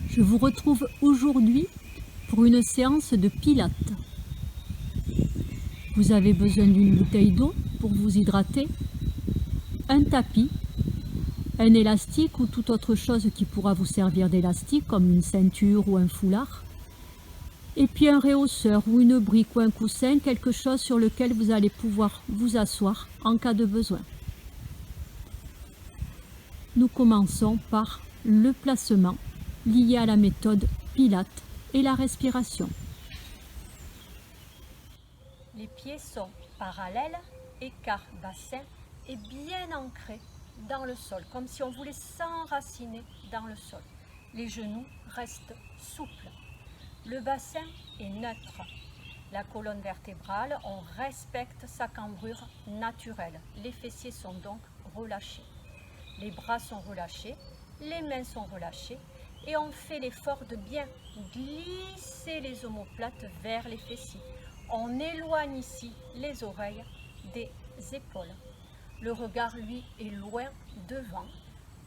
Je vous retrouve aujourd'hui pour une séance de pilates. Vous avez besoin d'une bouteille d'eau pour vous hydrater, un tapis, un élastique ou toute autre chose qui pourra vous servir d'élastique comme une ceinture ou un foulard, et puis un réhausseur ou une brique ou un coussin, quelque chose sur lequel vous allez pouvoir vous asseoir en cas de besoin. Nous commençons par le placement lié à la méthode Pilates et la respiration. Les pieds sont parallèles, écart bassin et bien ancrés dans le sol, comme si on voulait s'enraciner dans le sol. Les genoux restent souples. Le bassin est neutre. La colonne vertébrale, on respecte sa cambrure naturelle. Les fessiers sont donc relâchés. Les bras sont relâchés, les mains sont relâchées et on fait l'effort de bien glisser les omoplates vers les fessiers. On éloigne ici les oreilles des épaules. Le regard, lui, est loin devant.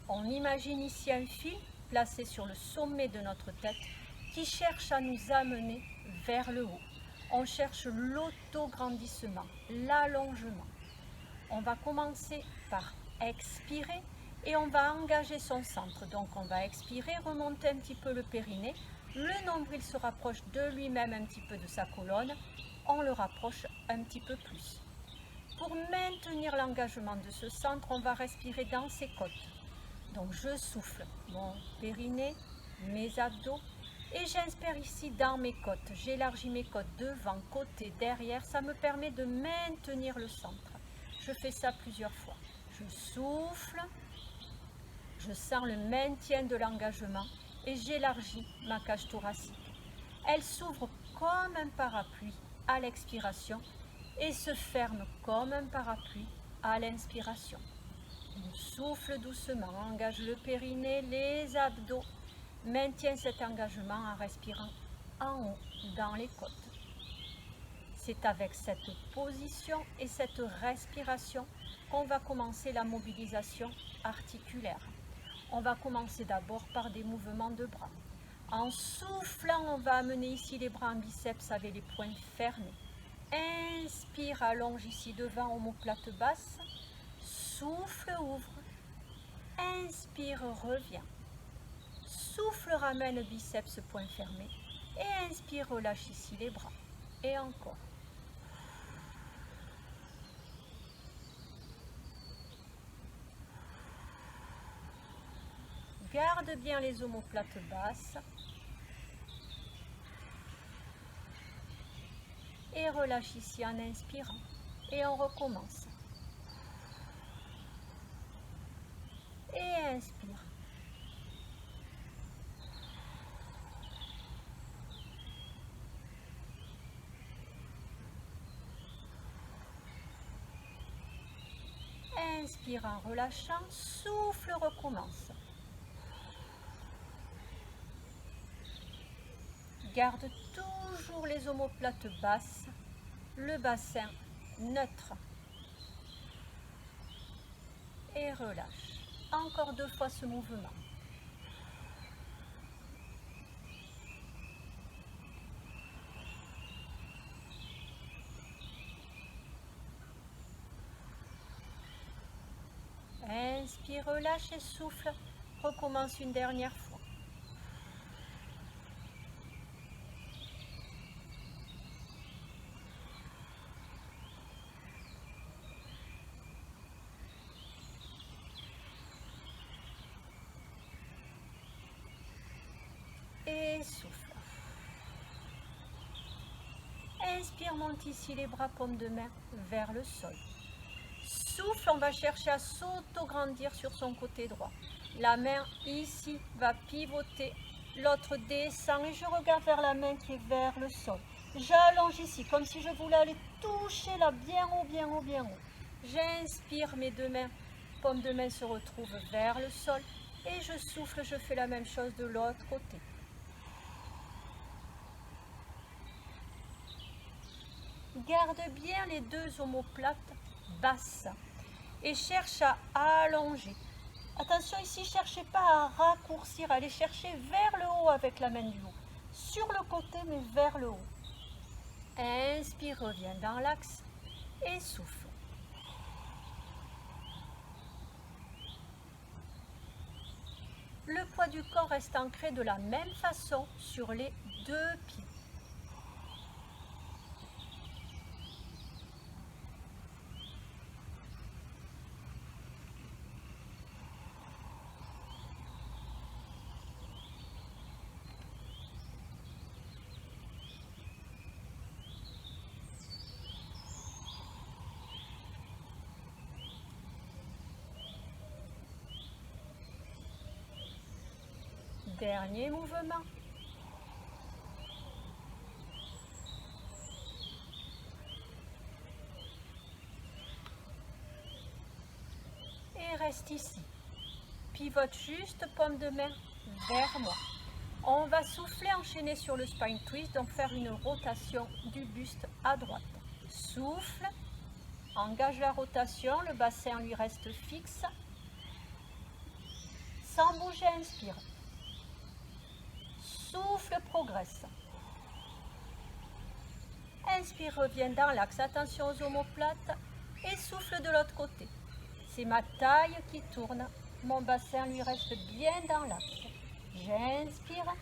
On imagine ici un fil placé sur le sommet de notre tête qui cherche à nous amener vers le haut. On cherche l'autograndissement, l'allongement. On va commencer par expirer et on va engager son centre. Donc on va expirer, remonter un petit peu le périnée. Le nombril se rapproche de lui-même un petit peu de sa colonne. On le rapproche un petit peu plus. Pour maintenir l'engagement de ce centre, on va respirer dans ses côtes. Donc je souffle mon périnée, mes abdos et j'inspire ici dans mes côtes. J'élargis mes côtes devant, côté, derrière. Ça me permet de maintenir le centre. Je fais ça plusieurs fois. Je souffle, je sens le maintien de l'engagement et j'élargis ma cage thoracique. Elle s'ouvre comme un parapluie à l'expiration et se ferme comme un parapluie à l'inspiration. On souffle doucement, engage le périnée, les abdos, maintient cet engagement en respirant en haut dans les côtes. C'est avec cette position et cette respiration qu'on va commencer la mobilisation articulaire. On va commencer d'abord par des mouvements de bras. En soufflant, on va amener ici les bras en biceps avec les poings fermés. Inspire, allonge ici devant, omoplate basse. Souffle, ouvre. Inspire, reviens. Souffle, ramène biceps, poings fermés. Et inspire, relâche ici les bras. Et encore. Garde bien les omoplates basses. Et relâche ici en inspirant. Et on recommence. Et inspire. Inspire en relâchant, souffle, recommence. Garde toujours les omoplates basses, le bassin neutre. Et relâche. Encore 2 fois ce mouvement. Inspire, relâche et souffle. Recommence une dernière fois. Et souffle. Inspire, monte ici les bras paumes de main vers le sol. Souffle, on va chercher à s'auto-grandir sur son côté droit. La main ici va pivoter, l'autre descend et je regarde vers la main qui est vers le sol. J'allonge ici comme si je voulais aller toucher là bien haut, bien haut, bien haut. J'inspire, mes 2 mains, paumes de main se retrouvent vers le sol et je souffle, je fais la même chose de l'autre côté. Garde bien les 2 omoplates basses et cherche à allonger Attention ici, cherchez pas à raccourcir, allez chercher vers le haut avec la main du haut. Sur le côté, mais vers le haut. Inspire, reviens dans l'axe et souffle. Le poids du corps reste ancré de la même façon sur les deux pieds. Dernier mouvement. Et reste ici. Pivote juste paume de main vers moi. On va souffler, enchaîner sur le spine twist, donc faire une rotation du buste à droite. Souffle, engage la rotation, le bassin lui reste fixe. Sans bouger, inspire. Souffle, progresse. Inspire, reviens dans l'axe. Attention aux omoplates. Et souffle de l'autre côté. C'est ma taille qui tourne. Mon bassin lui reste bien dans l'axe. J'inspire.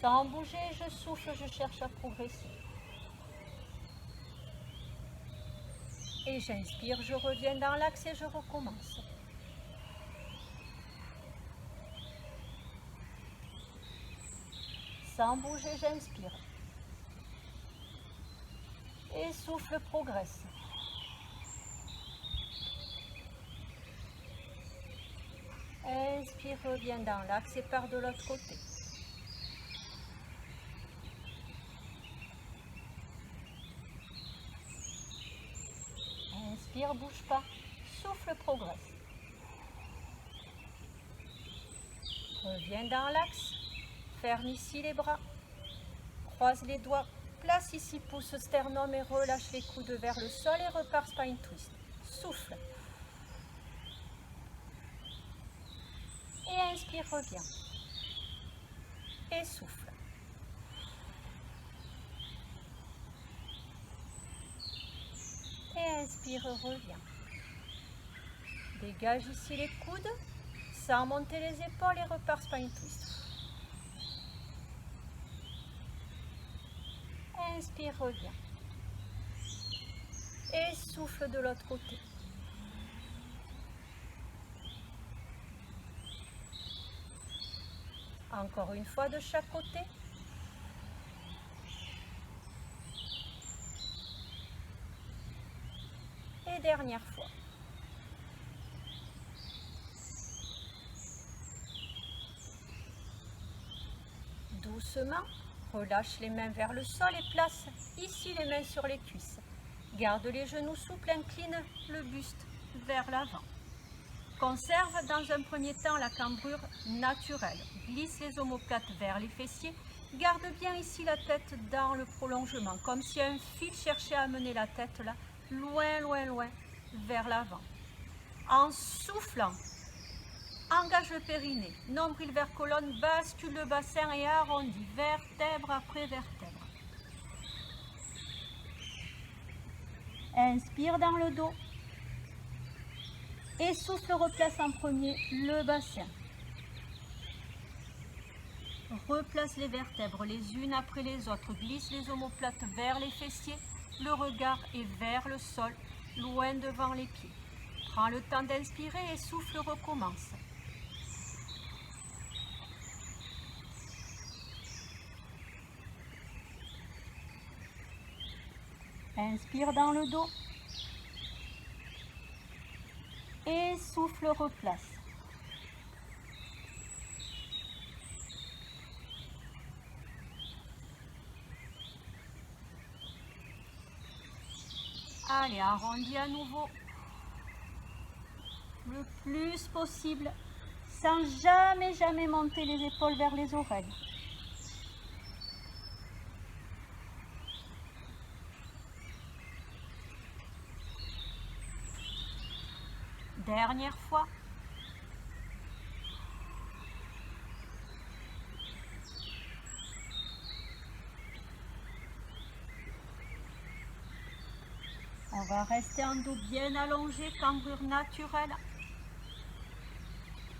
Sans bouger, je souffle, je cherche à progresser. Et j'inspire, je reviens dans l'axe et je recommence. Sans bouger, j'inspire. Et souffle, progresse. Inspire, reviens dans l'axe et pars de l'autre côté. Inspire, bouge pas. Souffle, progresse. Reviens dans l'axe. Ferme ici les bras. Croise les doigts. Place ici pouce sternum et relâche les coudes vers le sol et repars spine twist. Souffle. Et inspire, reviens. Et souffle. Et inspire, reviens. Dégage ici les coudes, sans monter les épaules et repars spine twist. Inspire, reviens. Et souffle de l'autre côté. Encore une fois de chaque côté. Et dernière fois. Doucement, relâche les mains vers le sol et place ici les mains sur les cuisses. Garde les genoux souples, incline le buste vers l'avant. Conserve dans un premier temps la cambrure naturelle. Glisse les omoplates vers les fessiers. Garde bien ici la tête dans le prolongement, comme si un fil cherchait à amener la tête là, loin, loin, loin, vers l'avant. En soufflant, engage le périnée, nombril vers colonne, bascule le bassin et arrondis, vertèbre après vertèbre. Inspire dans le dos. Et souffle, replace en premier le bassin. Replace les vertèbres les unes après les autres. Glisse les omoplates vers les fessiers. Le regard est vers le sol, loin devant les pieds. Prends le temps d'inspirer et souffle, recommence. Inspire dans le dos. Et souffle, replace. Allez, arrondis à nouveau. Le plus possible, sans jamais monter les épaules vers les oreilles. Dernière fois. va rester en dos bien allongé, cambrure naturelle.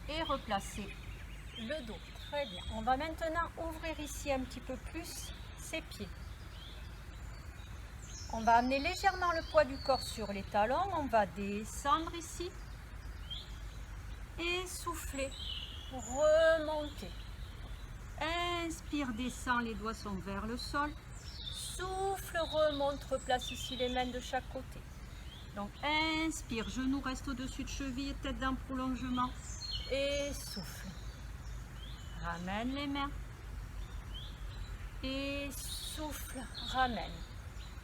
Et replacer le dos. Très bien. On va maintenant ouvrir ici un petit peu plus ses pieds. On va amener légèrement le poids du corps sur les talons. On va descendre ici. Et souffler. Remonter. Inspire, descend, les doigts sont vers le sol. Souffle, remonte, replace ici les mains de chaque côté. Donc inspire, genou reste au-dessus de cheville, tête dans prolongement. Et souffle. Ramène les mains. Et souffle, ramène.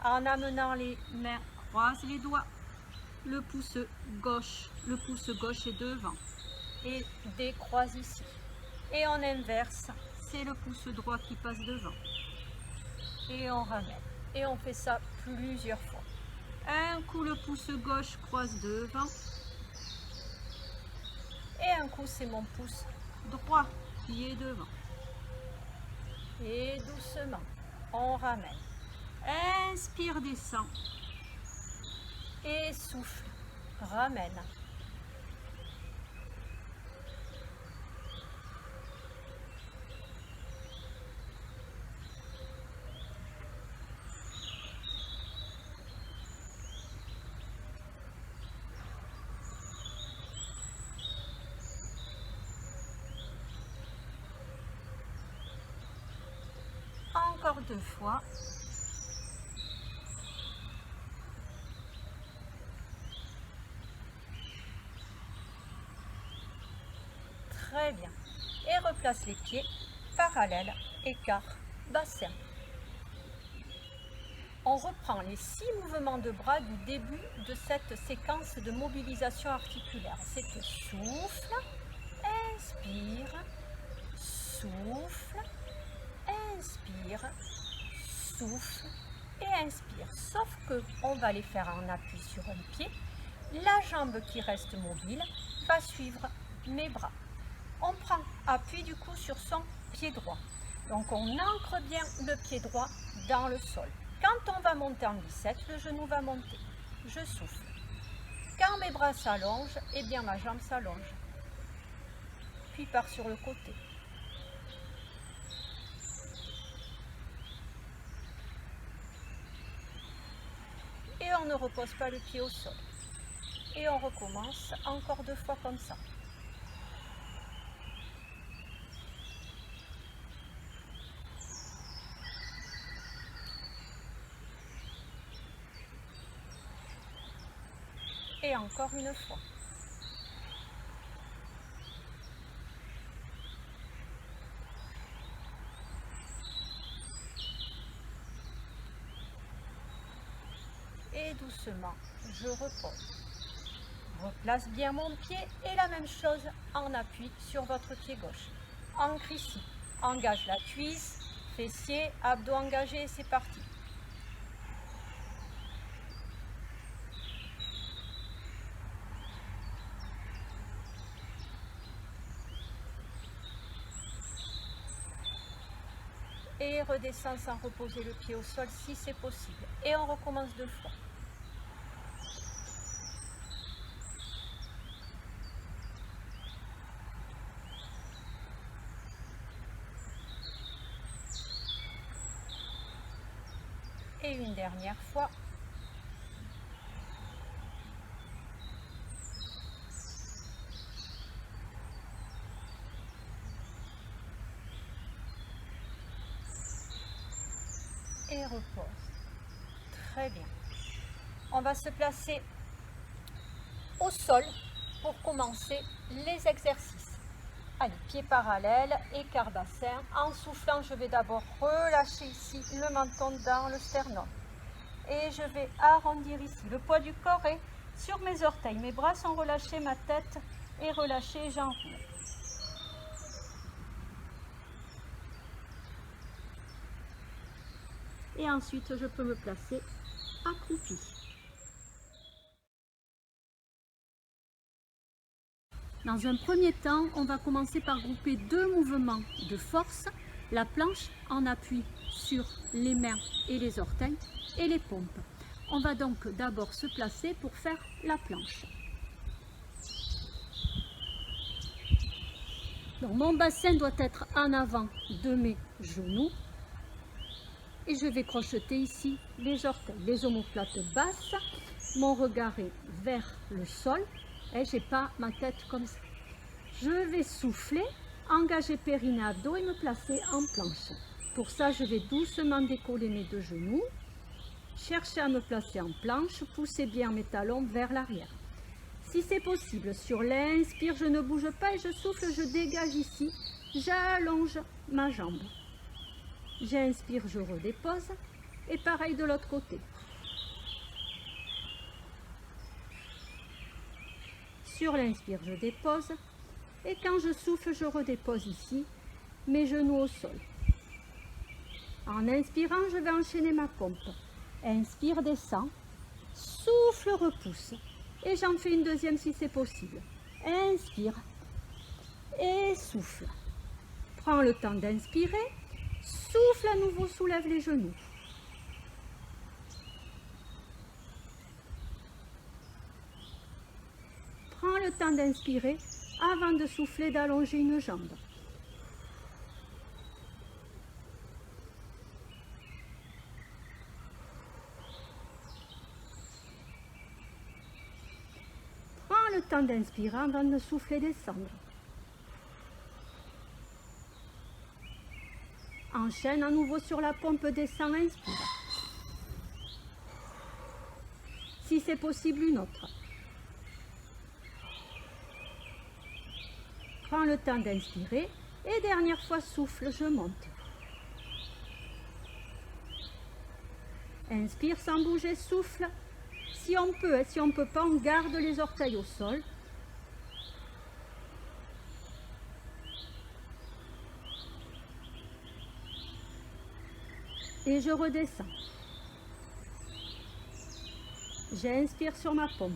En amenant les mains, croise les doigts. Le pouce gauche est devant. Et décroise ici. Et on inverse, c'est le pouce droit qui passe devant. Et on ramène. Et on fait ça plusieurs fois. Un coup, le pouce gauche croise devant. Et un coup, c'est mon pouce droit qui est devant. Et doucement, on ramène. Inspire, descend. Et souffle, ramène. Encore 2 fois. Très bien. Et replace les pieds parallèles, écart, bassin. On reprend les 6 mouvements de bras du début de cette séquence de mobilisation articulaire. C'est que souffle, inspire, souffle, inspire, souffle et inspire. Sauf que on va les faire en appui sur un pied. La jambe qui reste mobile va suivre mes bras. On prend appui du coup sur son pied droit. Donc on ancre bien le pied droit dans le sol. Quand on va monter en glissette, le genou va monter. Je souffle. Quand mes bras s'allongent, eh bien ma jambe s'allonge. Puis part sur le côté. Et on ne repose pas le pied au sol. Et on recommence encore 2 fois comme ça. Et encore une fois. Et doucement, je repose. Replace bien mon pied et la même chose en appui sur votre pied gauche. Ancre ici, engage la cuisse, fessier, abdos engagés et c'est parti. Et redescend sans reposer le pied au sol si c'est possible. Et on recommence 2 fois. Et une dernière fois. Et repose. Très bien. On va se placer au sol pour commencer les exercices. Allez, pieds parallèles, écart bassin. En soufflant, je vais d'abord relâcher ici le menton dans le sternum. Et je vais arrondir ici. Le poids du corps est sur mes orteils. Mes bras sont relâchés, ma tête est relâchée et j'enroule. Et ensuite, je peux me placer accroupi. Dans un premier temps, on va commencer par grouper 2 mouvements de force. La planche en appui sur les mains et les orteils et les pompes. On va donc d'abord se placer pour faire la planche. Donc mon bassin doit être en avant de mes genoux. Et je vais crocheter ici les orteils, les omoplates basses. Mon regard est vers le sol. Et je n'ai pas ma tête comme ça. Je vais souffler, engager périnée, abdos et me placer en planche. Pour ça, je vais doucement décoller mes deux genoux. Chercher à me placer en planche, pousser bien mes talons vers l'arrière. Si c'est possible, sur l'inspire, je ne bouge pas et je souffle, je dégage ici, j'allonge ma jambe. J'inspire, je redépose et pareil de l'autre côté. Sur l'inspire, je dépose et quand je souffle, je redépose ici mes genoux au sol. En inspirant, je vais enchaîner ma pompe. Inspire, descend, souffle, repousse. Et j'en fais une deuxième si c'est possible. Inspire et souffle. Prends le temps d'inspirer. Souffle à nouveau, soulève les genoux. Prends le temps d'inspirer avant de souffler, d'allonger une jambe. Prends le temps d'inspirer avant de souffler, descendre. Enchaîne à nouveau sur la pompe, descend, inspire. Si c'est possible, une autre. Prends le temps d'inspirer et dernière fois, souffle, je monte. Inspire sans bouger, souffle. Si on peut et si on ne peut pas, on garde les orteils au sol. Et je redescends. J'inspire sur ma pompe.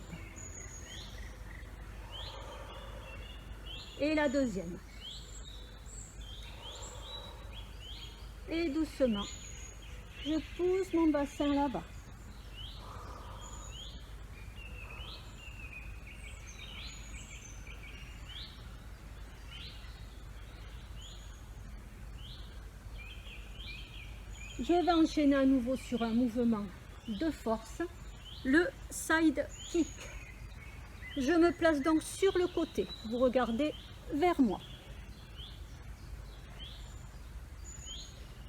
Et la deuxième. Et doucement, je pousse mon bassin là-bas. Je vais enchaîner à nouveau sur un mouvement de force, le side kick. Je me place donc sur le côté, vous regardez vers moi.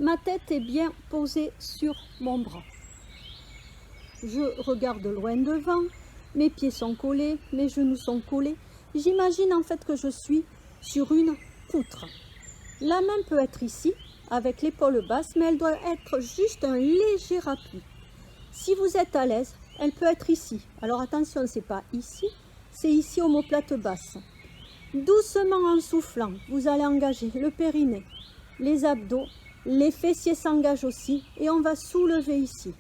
Ma tête est bien posée sur mon bras. Je regarde loin devant, mes pieds sont collés, mes genoux sont collés. J'imagine en fait que je suis sur une poutre. La main peut être ici, avec l'épaule basse, mais elle doit être juste un léger appui. Si vous êtes à l'aise, elle peut être ici. Alors attention, ce n'est pas ici, c'est ici omoplate basse. Doucement en soufflant, vous allez engager le périnée, les abdos, les fessiers s'engagent aussi et on va soulever ici.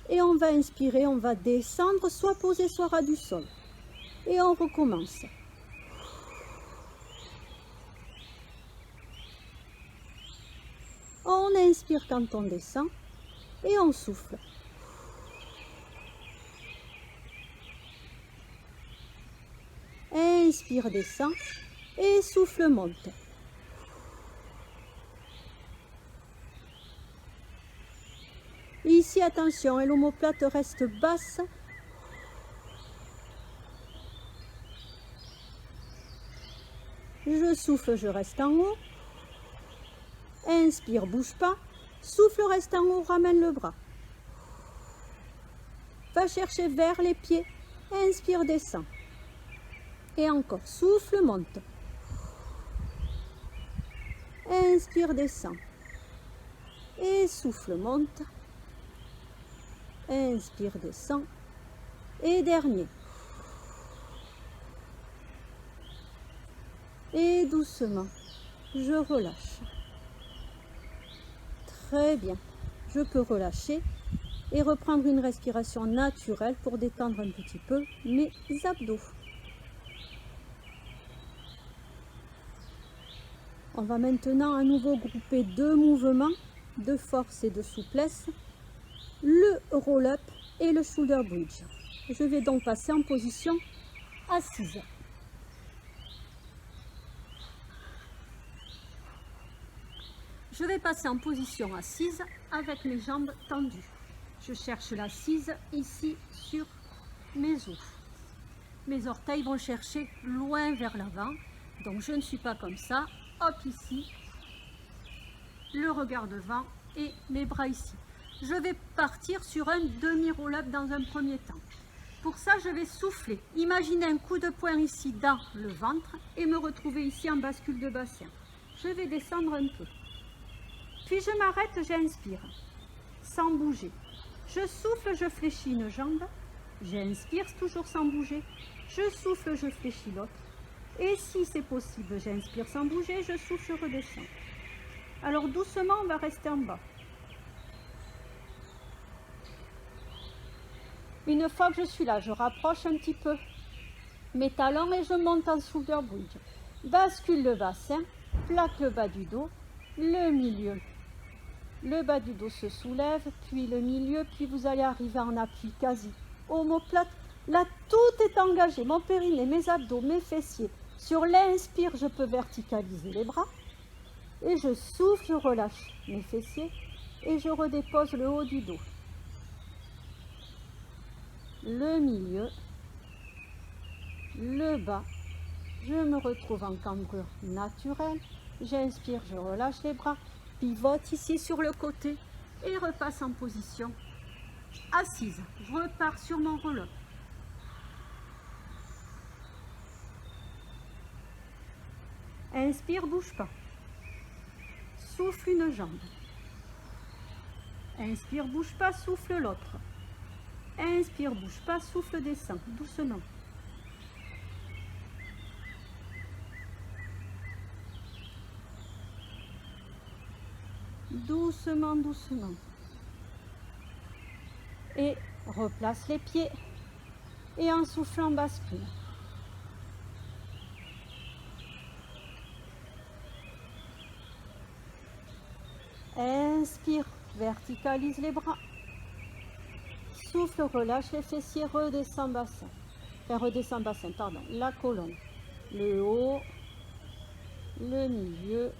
Et on va inspirer, on va descendre, soit posé, soit ras du sol. Et on recommence. On inspire quand on descend et on souffle. Inspire, descend et souffle, monte. Ici, attention, l'omoplate reste basse. Je souffle, je reste en haut. Inspire, bouge pas. Souffle, reste en haut, ramène le bras. Va chercher vers les pieds. Inspire, descend. Et encore, souffle, monte. Inspire, descend. Et souffle, monte. Inspire, descend. Et dernier. Et doucement, je relâche. Très bien. Je peux relâcher et reprendre une respiration naturelle pour détendre un petit peu mes abdos. On va maintenant à nouveau grouper deux mouvements de force et de souplesse. le roll-up et le shoulder bridge. Je vais donc passer en position assise. Je vais passer en position assise avec mes jambes tendues. Je cherche l'assise ici sur mes os. Mes orteils vont chercher loin vers l'avant, donc je ne suis pas comme ça. Hop ici, le regard devant et mes bras ici. Je vais partir sur un demi-roll-up dans un premier temps. Pour ça, je vais souffler. Imaginez un coup de poing ici dans le ventre et me retrouver ici en bascule de bassin. Je vais descendre un peu. Puis je m'arrête, j'inspire, sans bouger. Je souffle, je fléchis une jambe. J'inspire, toujours sans bouger. Je souffle, je fléchis l'autre. Et si c'est possible, j'inspire sans bouger, je souffle, je redescends. Alors doucement, on va rester en bas. Une fois que je suis là, je rapproche un petit peu mes talons et je monte en shoulder bridge. Bascule le bassin, plaque le bas du dos, le milieu. Le bas du dos se soulève, puis le milieu, puis vous allez arriver en appui quasi omoplate. Là, tout est engagé, mon périnée, mes abdos, mes fessiers. Sur l'inspire, je peux verticaliser les bras. Et je souffle, je relâche mes fessiers et je redépose le haut du dos. Le milieu, le bas. Je me retrouve en cambrure naturelle. J'inspire, je relâche les bras. Pivote ici sur le côté et repasse en position assise. Je repars sur mon roll-up. Inspire, bouge pas. Souffle une jambe. Inspire, bouge pas, souffle l'autre. Inspire, bouge pas, souffle, descend, doucement. Doucement, doucement. Et replace les pieds. Et en soufflant, bascule. Inspire, verticalise les bras. Souffle, relâche les fessiers, redescend bassin. Enfin, redescend bassin, pardon. La colonne. Le haut, le milieu.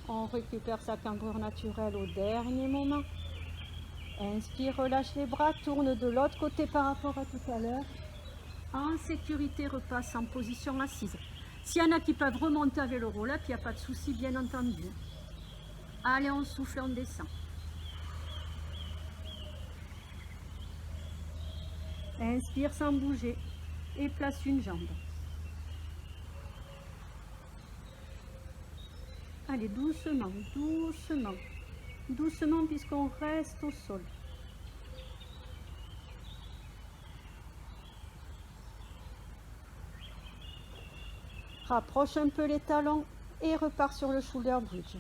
On récupère sa cambrure naturelle au dernier moment. Inspire, relâche les bras, tourne de l'autre côté par rapport à tout à l'heure. En sécurité, repasse en position assise. S'il y en a qui peuvent remonter avec le roll-up, il n'y a pas de souci, bien entendu. Allez, on souffle, on descend. Inspire sans bouger et place une jambe. Allez, doucement, doucement, doucement puisqu'on reste au sol. Rapproche un peu les talons et repars sur le shoulder bridge.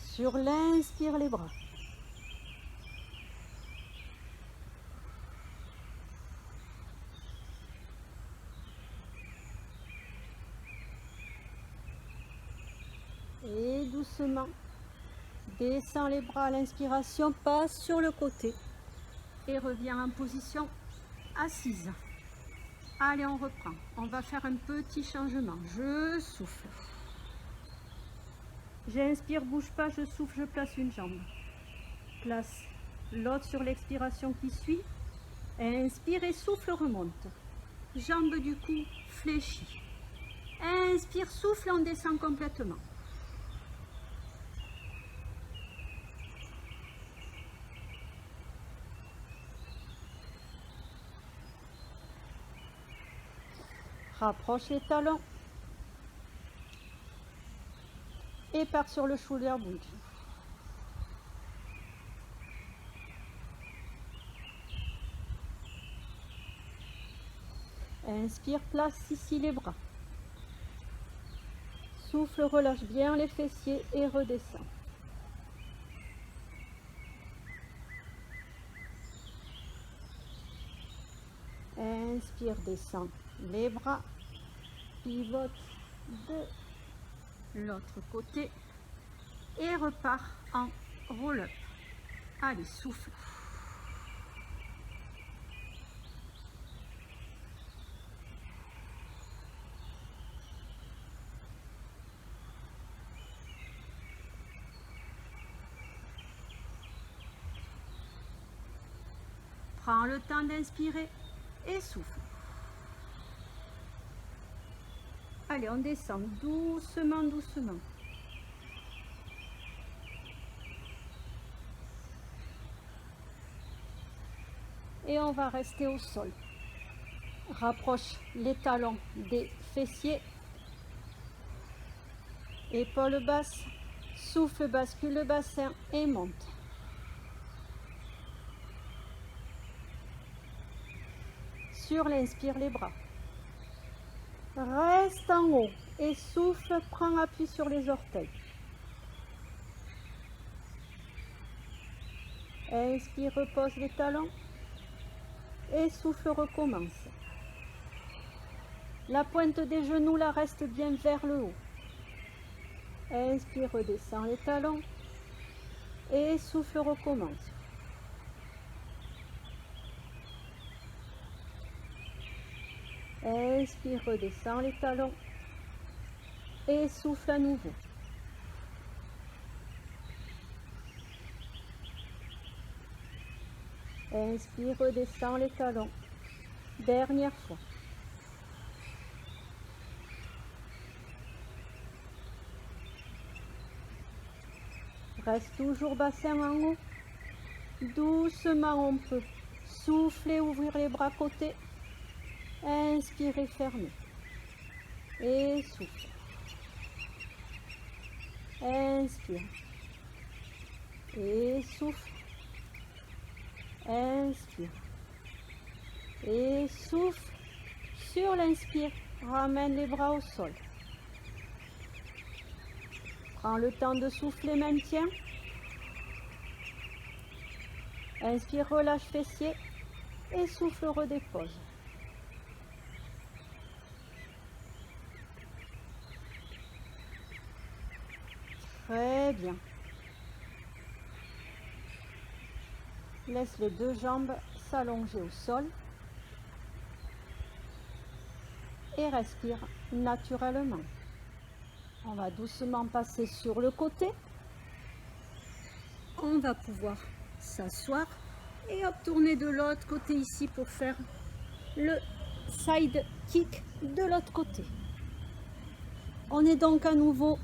Sur l'inspire, les bras. Et doucement, descends les bras à l'inspiration, passe sur le côté et reviens en position assise. Allez, on reprend. On va faire un petit changement. Je souffle. J'inspire, bouge pas, je souffle, je place une jambe. Place l'autre sur l'expiration qui suit. Inspire et souffle, remonte. Jambe du cou fléchie. Inspire, souffle, on descend complètement. Rapproche les talons. Et part sur le shoulder bridge. Inspire, place ici les bras. Souffle, relâche bien les fessiers et redescend. Inspire, descend les bras. pivote de l'autre côté et repart en roll-up. Allez, souffle. Prends le temps d'inspirer et souffle. Allez, on descend doucement, doucement. Et on va rester au sol. Rapproche les talons des fessiers. Épaules basses. Souffle, bascule le bassin et monte. Sur l'inspire, les bras. Reste en haut et souffle, prends appui sur les orteils. Inspire, repose les talons et souffle, recommence. La pointe des genoux la reste bien vers le haut. Inspire, redescend les talons et souffle, recommence. Inspire, redescend les talons et souffle à nouveau. Inspire, redescend les talons. Dernière fois. Reste toujours bassin en haut. Doucement on peut souffler, ouvrir les bras côté. Inspire et ferme. Et souffle. Inspire. Et souffle. Inspire. Et souffle. Sur l'inspire, ramène les bras au sol. Prends le temps de souffler, maintiens. Inspire, relâche fessier. Et souffle, redépose. Très bien. Laisse les deux jambes s'allonger au sol. Et respire naturellement. On va doucement passer sur le côté. On va pouvoir s'asseoir et hop, tourner de l'autre côté ici pour faire le side kick de l'autre côté. On est donc à nouveau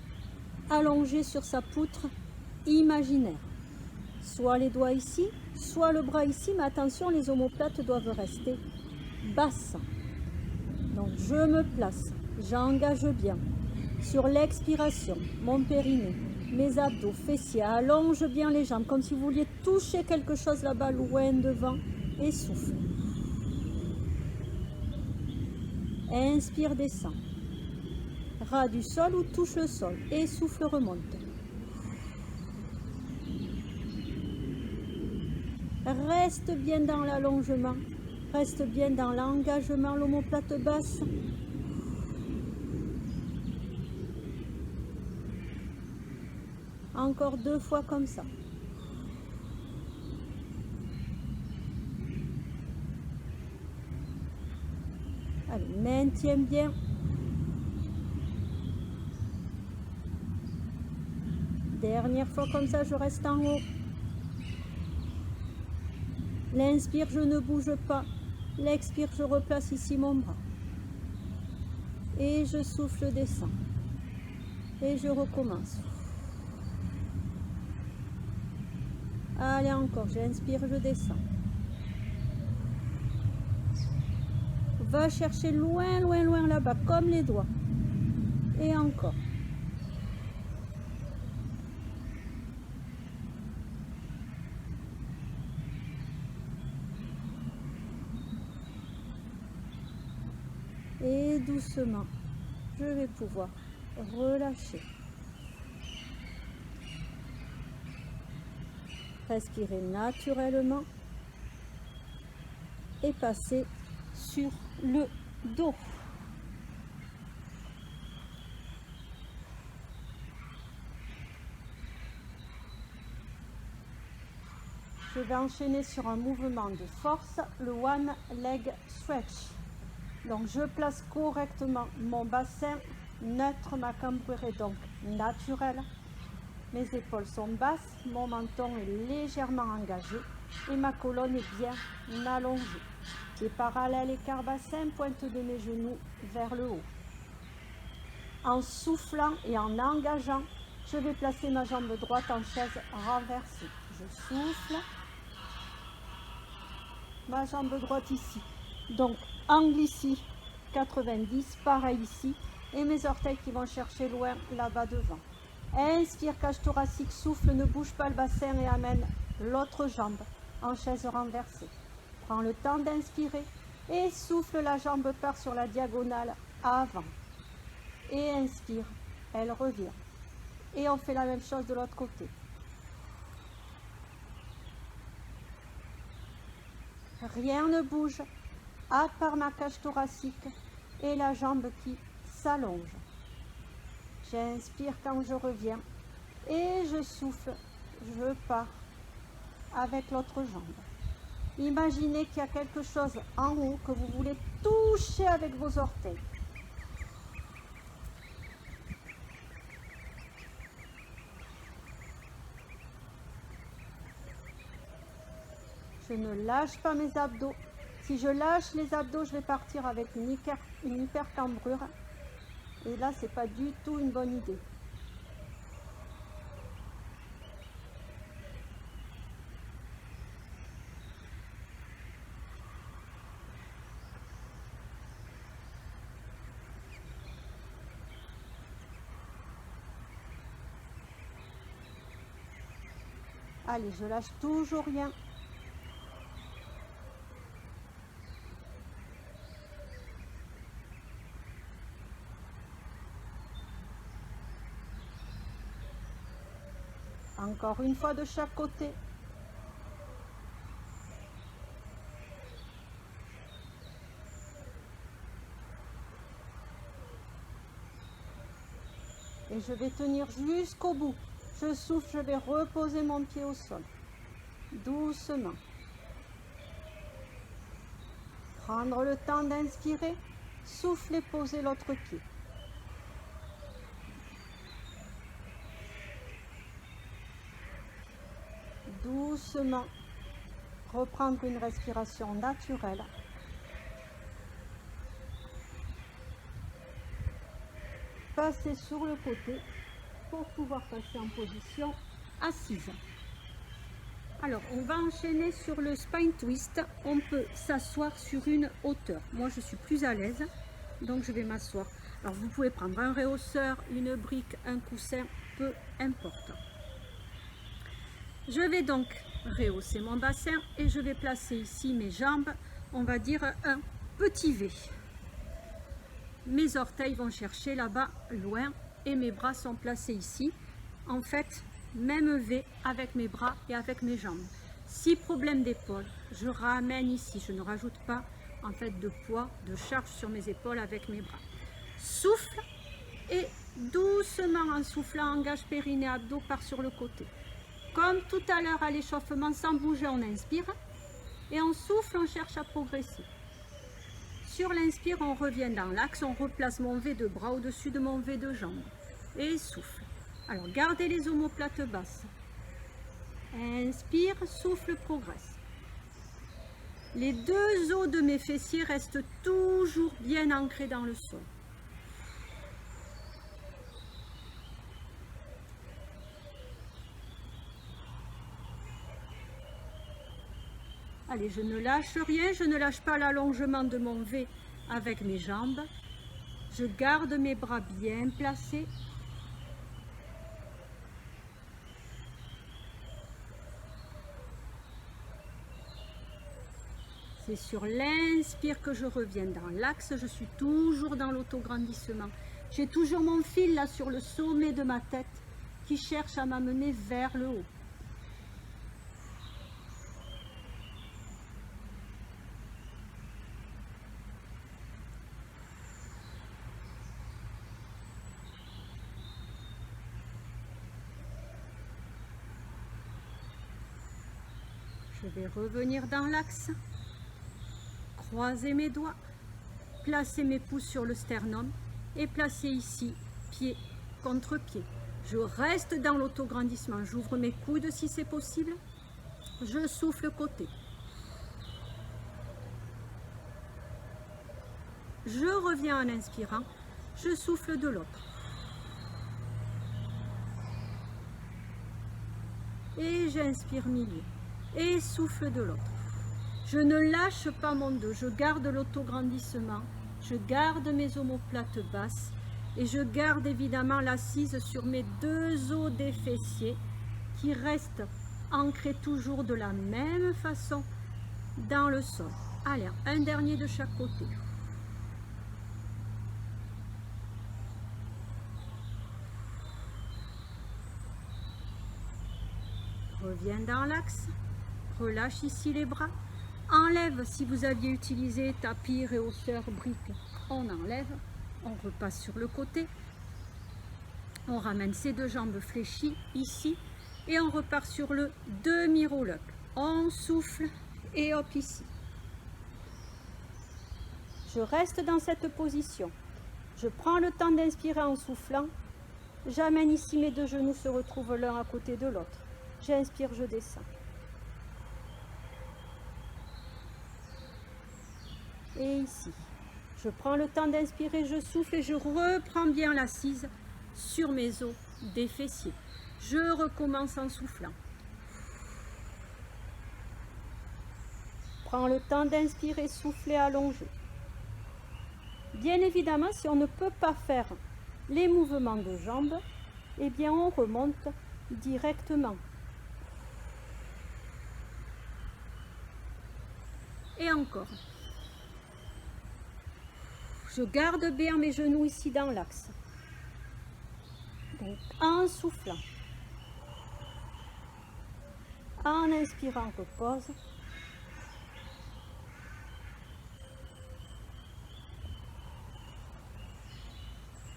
allongé sur sa poutre imaginaire. Soit les doigts ici, soit le bras ici, mais attention, les omoplates doivent rester basses. Donc je me place, j'engage bien. Sur l'expiration, mon périnée, mes abdos, fessiers, allonge bien les jambes, comme si vous vouliez toucher quelque chose là-bas, loin devant, et souffle. Inspire, descend. Ras du sol ou touche le sol, et souffle, remonte. Reste bien dans l'allongement, reste bien dans l'engagement, l'omoplate basse. Encore 2 fois comme ça. Allez, maintiens bien. Dernière fois comme ça, je reste en haut. L'inspire, je ne bouge pas. L'expire, je replace ici mon bras. Et je souffle, descends. Et je recommence. Allez, encore, j'inspire, je descends. Va chercher loin, loin, loin là-bas, comme les doigts. Et encore. Et doucement, je vais pouvoir relâcher. Respirer naturellement et passer sur le dos. je vais enchaîner sur un mouvement de force, le One Leg Stretch. Donc je place correctement mon bassin neutre, ma cambrure est donc naturelle. Mes épaules sont basses, mon menton est légèrement engagé et ma colonne est bien allongée. Pieds parallèles, écart bassin, pointe de mes genoux vers le haut. En soufflant et en engageant, je vais placer ma jambe droite en chaise renversée. Je souffle, ma jambe droite ici. Donc angle ici, 90, pareil ici. Et mes orteils qui vont chercher loin là-bas devant. Inspire, cage thoracique, souffle, ne bouge pas le bassin et amène l'autre jambe en chaise renversée. Prends le temps d'inspirer et souffle, la jambe part sur la diagonale avant. Et inspire, elle revient. Et on fait la même chose de l'autre côté. Rien ne bouge, à part ma cage thoracique et la jambe qui s'allonge. J'inspire quand je reviens et je souffle, je pars avec l'autre jambe. Imaginez qu'il y a quelque chose en haut que vous voulez toucher avec vos orteils. Je ne lâche pas mes abdos. Si je lâche les abdos, je vais partir avec une hypercambrure. Et là, ce n'est pas du tout une bonne idée. Allez, je lâche toujours rien. Encore une fois de chaque côté. Et je vais tenir jusqu'au bout. Je souffle, je vais reposer mon pied au sol. Doucement. Prendre le temps d'inspirer. Souffler, poser l'autre pied. Doucement. Reprendre une respiration naturelle. Passer sur le côté pour pouvoir passer en position assise. Alors, on va enchaîner sur le spine twist. On peut s'asseoir sur une hauteur. Moi, je suis plus à l'aise, donc je vais m'asseoir. Alors, vous pouvez prendre un réhausseur, une brique, un coussin, peu importe. Je vais donc rehausser mon bassin et je vais placer ici mes jambes, on va dire un petit V. Mes orteils vont chercher là-bas loin et mes bras sont placés ici. En fait, même V avec mes bras et avec mes jambes. Si problème d'épaule, je ramène ici, je ne rajoute pas en fait de poids, de charge sur mes épaules avec mes bras. Souffle et doucement en soufflant, engage périnée, abdos, part sur le côté. Comme tout à l'heure à l'échauffement, sans bouger, on inspire et on souffle, on cherche à progresser. Sur l'inspire, on revient dans l'axe, on replace mon V de bras au-dessus de mon V de jambes et souffle. Alors, gardez les omoplates basses. Inspire, souffle, progresse. Les deux os de mes fessiers restent toujours bien ancrés dans le sol. Allez, je ne lâche rien, je ne lâche pas l'allongement de mon V avec mes jambes. Je garde mes bras bien placés. C'est sur l'inspire que je reviens dans l'axe, je suis toujours dans l'autograndissement. J'ai toujours mon fil là sur le sommet de ma tête qui cherche à m'amener vers le haut. Je vais revenir dans l'axe, croiser mes doigts, placer mes pouces sur le sternum et placer ici pied contre pied. Je reste dans l'autograndissement, j'ouvre mes coudes si c'est possible, je souffle côté. Je reviens en inspirant, je souffle de l'autre. Et j'inspire milieu et souffle de l'autre. Je ne lâche pas mon dos, je garde l'autograndissement, je garde mes omoplates basses et je garde évidemment l'assise sur mes deux os des fessiers qui restent ancrés toujours de la même façon dans le sol. Allez, un dernier de chaque côté. Reviens dans l'axe, relâche ici les bras, enlève si vous aviez utilisé tapis, rehausseur, brique, on enlève, on repasse sur le côté, on ramène ses deux jambes fléchies ici et on repart sur le demi-roll-up. On souffle et hop ici. Je reste dans cette position, je prends le temps d'inspirer en soufflant, j'amène ici mes deux genoux se retrouvent l'un à côté de l'autre. J'inspire, je descends. Et ici, je prends le temps d'inspirer, je souffle et je reprends bien l'assise sur mes os des fessiers. Je recommence en soufflant. Prends le temps d'inspirer, souffler, allonger. Bien évidemment, si on ne peut pas faire les mouvements de jambes, eh bien on remonte directement. Et encore. Je garde bien mes genoux ici dans l'axe. Donc en soufflant. En inspirant, repose.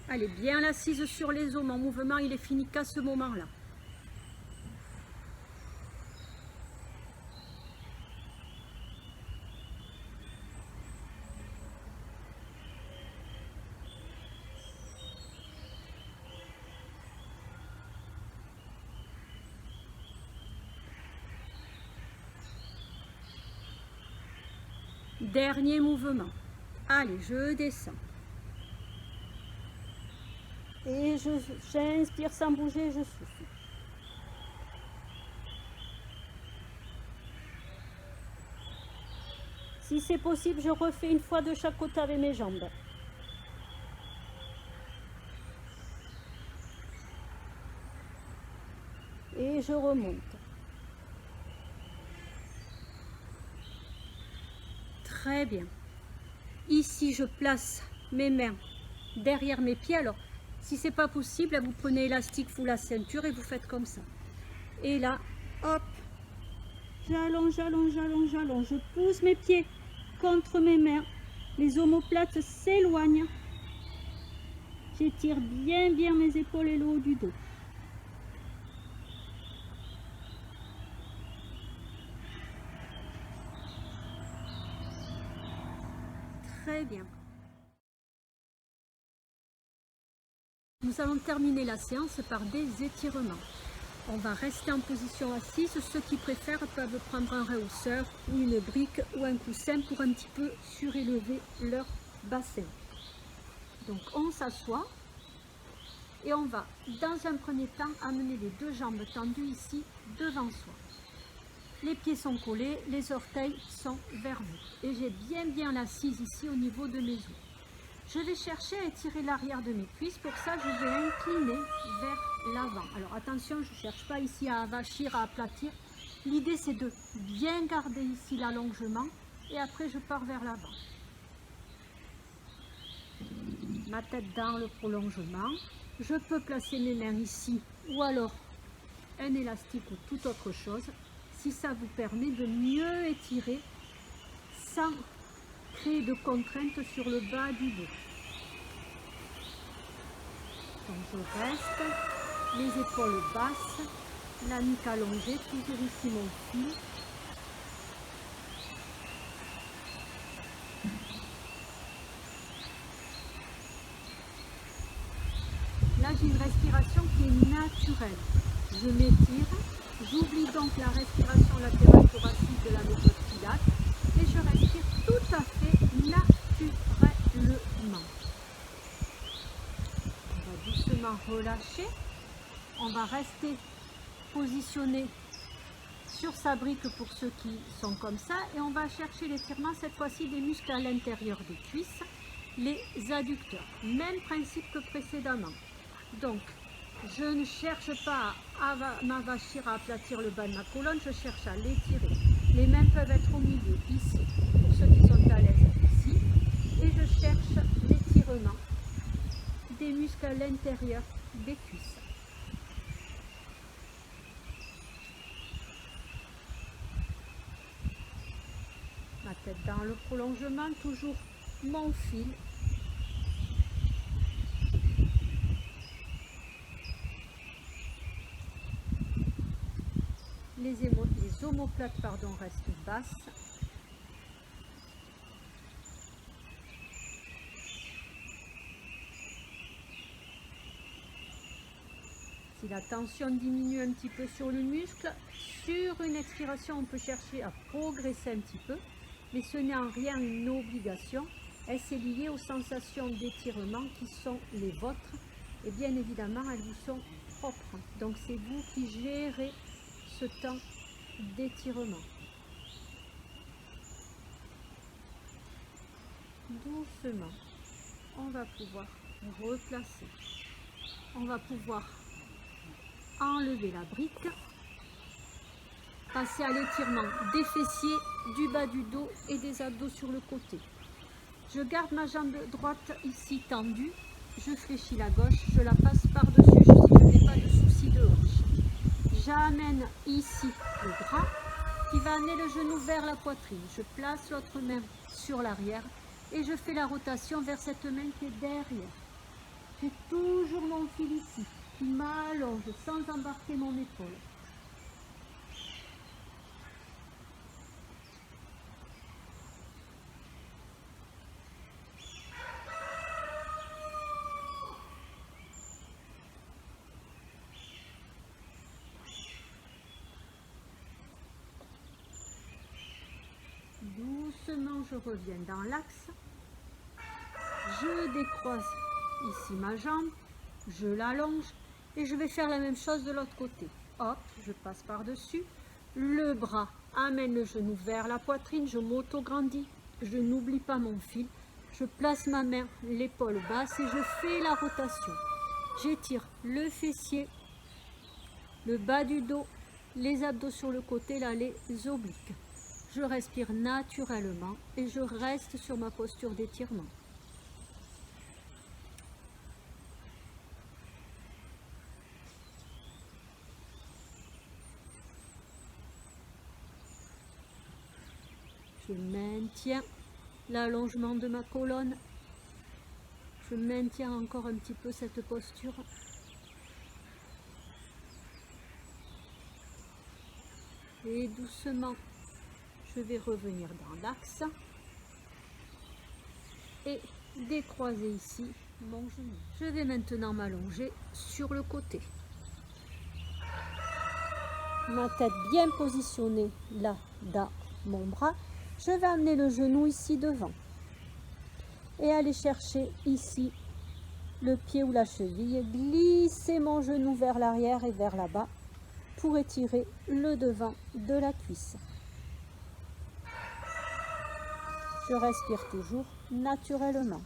Allez, bien l'assise sur les os. Mon mouvement, il est fini qu'à ce moment-là. Dernier mouvement. Allez, je descends. Et j'inspire sans bouger, je souffle. Si c'est possible, je refais une fois de chaque côté avec mes jambes. Et je remonte. Très bien. Ici, je place mes mains derrière mes pieds. Alors, si c'est pas possible, vous prenez élastique sous la ceinture et vous faites comme ça. Et là, hop, j'allonge, j'allonge, j'allonge, j'allonge. Je pousse mes pieds contre mes mains. Les omoplates s'éloignent. J'étire bien, bien mes épaules et le haut du dos. Très bien. Nous allons terminer la séance par des étirements. On va rester en position assise. Ceux qui préfèrent peuvent prendre un rehausseur ou une brique ou un coussin pour un petit peu surélever leur bassin. Donc on s'assoit et on va dans un premier temps amener les deux jambes tendues ici devant soi. Les pieds sont collés, les orteils sont vers vous. Et j'ai bien l'assise ici au niveau de mes os. Je vais chercher à étirer l'arrière de mes cuisses. Pour ça, je vais incliner vers l'avant. Alors attention, je ne cherche pas ici à avachir, à aplatir. L'idée, c'est de bien garder ici l'allongement. Et après, je pars vers l'avant. Ma tête dans le prolongement. Je peux placer mes mains ici ou alors un élastique ou toute autre chose. Si ça vous permet de mieux étirer sans créer de contraintes sur le bas du dos. Donc je reste, les épaules basses, la nuque allongée, toujours ici mon fil. naturel. Je m'étire, j'oublie donc la respiration latérale thoracique de la méthode Pilates et je respire tout à fait naturellement. On va doucement relâcher. On va rester positionné sur sa brique pour ceux qui sont comme ça et on va chercher l'étirement cette fois-ci des muscles à l'intérieur des cuisses, les adducteurs. Même principe que précédemment. Donc, je ne cherche pas à m'avachir, à aplatir le bas de ma colonne, je cherche à l'étirer. Les mains peuvent être au milieu, ici, pour ceux qui sont à l'aise, ici. Et je cherche l'étirement des muscles à l'intérieur des cuisses. Ma tête dans le prolongement, toujours mon fil. Les omoplates restent basses. Si la tension diminue un petit peu sur le muscle, sur une expiration, on peut chercher à progresser un petit peu, mais ce n'est en rien une obligation. Et c'est lié aux sensations d'étirement qui sont les vôtres. Et bien évidemment, elles vous sont propres. Donc c'est vous qui gérez ce temps d'étirement. Doucement, on va pouvoir replacer. On va pouvoir enlever la brique, passer à l'étirement des fessiers, du bas du dos et des abdos sur le côté. Je garde ma jambe droite ici tendue, je fléchis la gauche, je la passe par-dessus, je n'ai pas de souci de hanche. J'amène ici le bras qui va amener le genou vers la poitrine. Je place l'autre main sur l'arrière et je fais la rotation vers cette main qui est derrière. J'ai toujours mon fil ici qui m'allonge sans embarquer mon épaule. Doucement, je reviens dans l'axe. Je décroise ici ma jambe, je l'allonge et je vais faire la même chose de l'autre côté. Hop, je passe par-dessus. Le bras amène le genou vers la poitrine, je m'auto-grandis, je n'oublie pas mon fil. Je place ma main, l'épaule basse et je fais la rotation. J'étire le fessier, le bas du dos, les abdos sur le côté, là les obliques. Je respire naturellement et je reste sur ma posture d'étirement. Je maintiens l'allongement de ma colonne. Je maintiens encore un petit peu cette posture. Et doucement, je vais revenir dans l'axe et décroiser ici mon genou. Je vais maintenant m'allonger sur le côté. Ma tête bien positionnée là dans mon bras. Je vais amener le genou ici devant et aller chercher ici le pied ou la cheville. Glisser mon genou vers l'arrière et vers là-bas pour étirer le devant de la cuisse. Je respire toujours naturellement.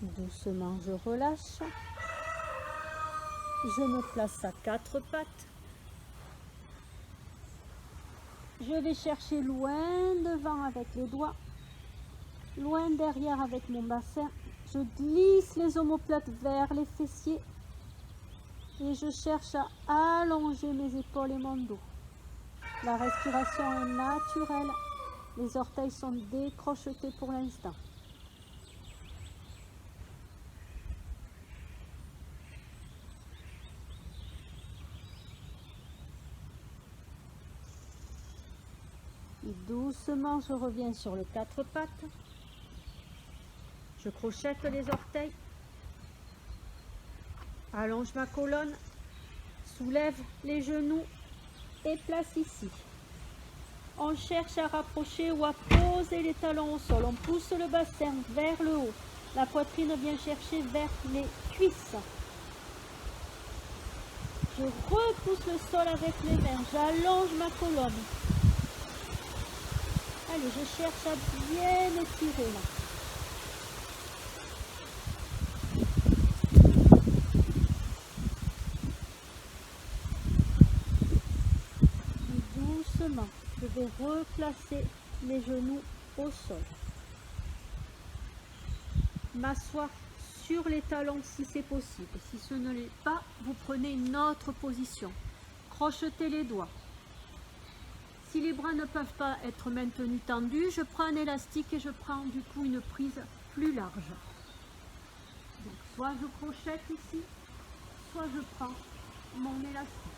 Doucement, je relâche. Je me place à quatre pattes. Je vais chercher loin devant avec les doigts, loin derrière avec mon bassin. Je glisse les omoplates vers les fessiers et je cherche à allonger mes épaules et mon dos. La respiration est naturelle. Les orteils sont décrochetés pour l'instant. Doucement, je reviens sur le 4 pattes. Je crochette les orteils. Allonge ma colonne. Soulève les genoux et place ici. On cherche à rapprocher ou à poser les talons au sol. On pousse le bassin vers le haut. La poitrine vient chercher vers les cuisses. Je repousse le sol avec les mains. J'allonge ma colonne. Allez, je cherche à bien étirer là. Et doucement, je vais replacer les genoux au sol. M'asseoir sur les talons si c'est possible. Si ce ne l'est pas, vous prenez une autre position. Crochetez les doigts. Si les bras ne peuvent pas être maintenus tendus, je prends un élastique et je prends du coup une prise plus large. Donc, soit je crochette ici, soit je prends mon élastique.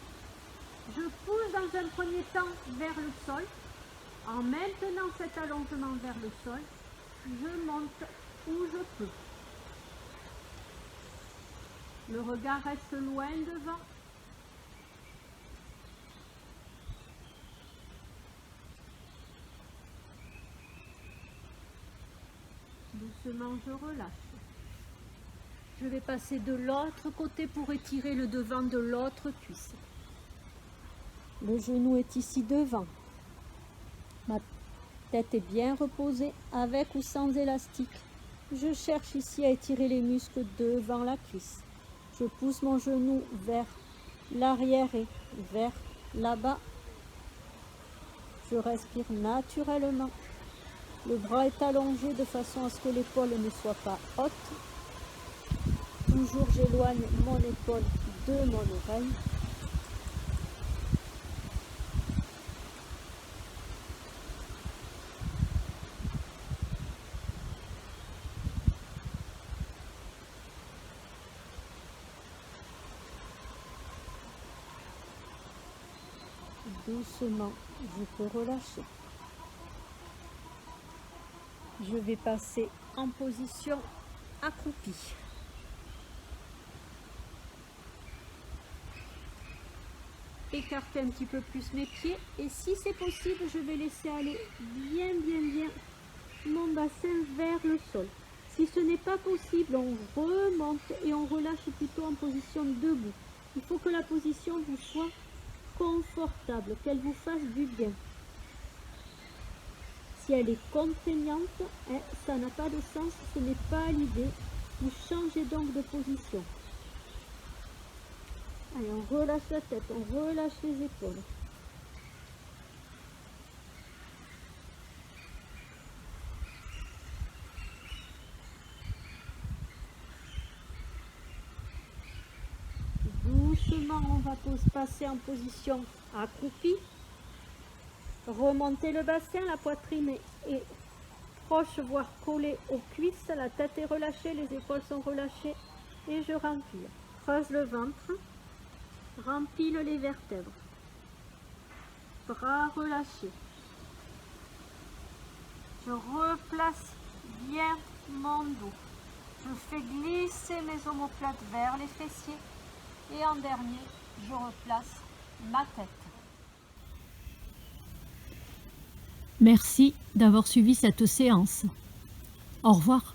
Je pousse dans un premier temps vers le sol. En maintenant cet allongement vers le sol, je monte où je peux. Le regard reste loin devant. Doucement, je relâche. Je vais passer de l'autre côté pour étirer le devant de l'autre cuisse. Le genou est ici devant. Ma tête est bien reposée avec ou sans élastique. Je cherche ici à étirer les muscles devant la cuisse. Je pousse mon genou vers l'arrière et vers là-bas. Je respire naturellement. Le bras est allongé de façon à ce que l'épaule ne soit pas haute. Toujours j'éloigne mon épaule de mon oreille. Doucement, je peux relâcher. Je vais passer en position accroupie. Écarter un petit peu plus mes pieds et si c'est possible, je vais laisser aller bien mon bassin vers le sol. Si ce n'est pas possible, on remonte et on relâche plutôt en position debout. Il faut que la position vous soit confortable, qu'elle vous fasse du bien. Si elle est contraignante, ça n'a pas de sens, ce n'est pas l'idée. Vous changez donc de position. Allez, on relâche la tête, on relâche les épaules. Doucement, on va passer en position accroupie. Remontez le bassin, la poitrine est proche, voire collée aux cuisses. La tête est relâchée, les épaules sont relâchées. Et je rempile. Creuse le ventre. Rempile les vertèbres. Bras relâchés. Je replace bien mon dos. Je fais glisser mes omoplates vers les fessiers. Et en dernier, je replace ma tête. Merci d'avoir suivi cette séance. Au revoir.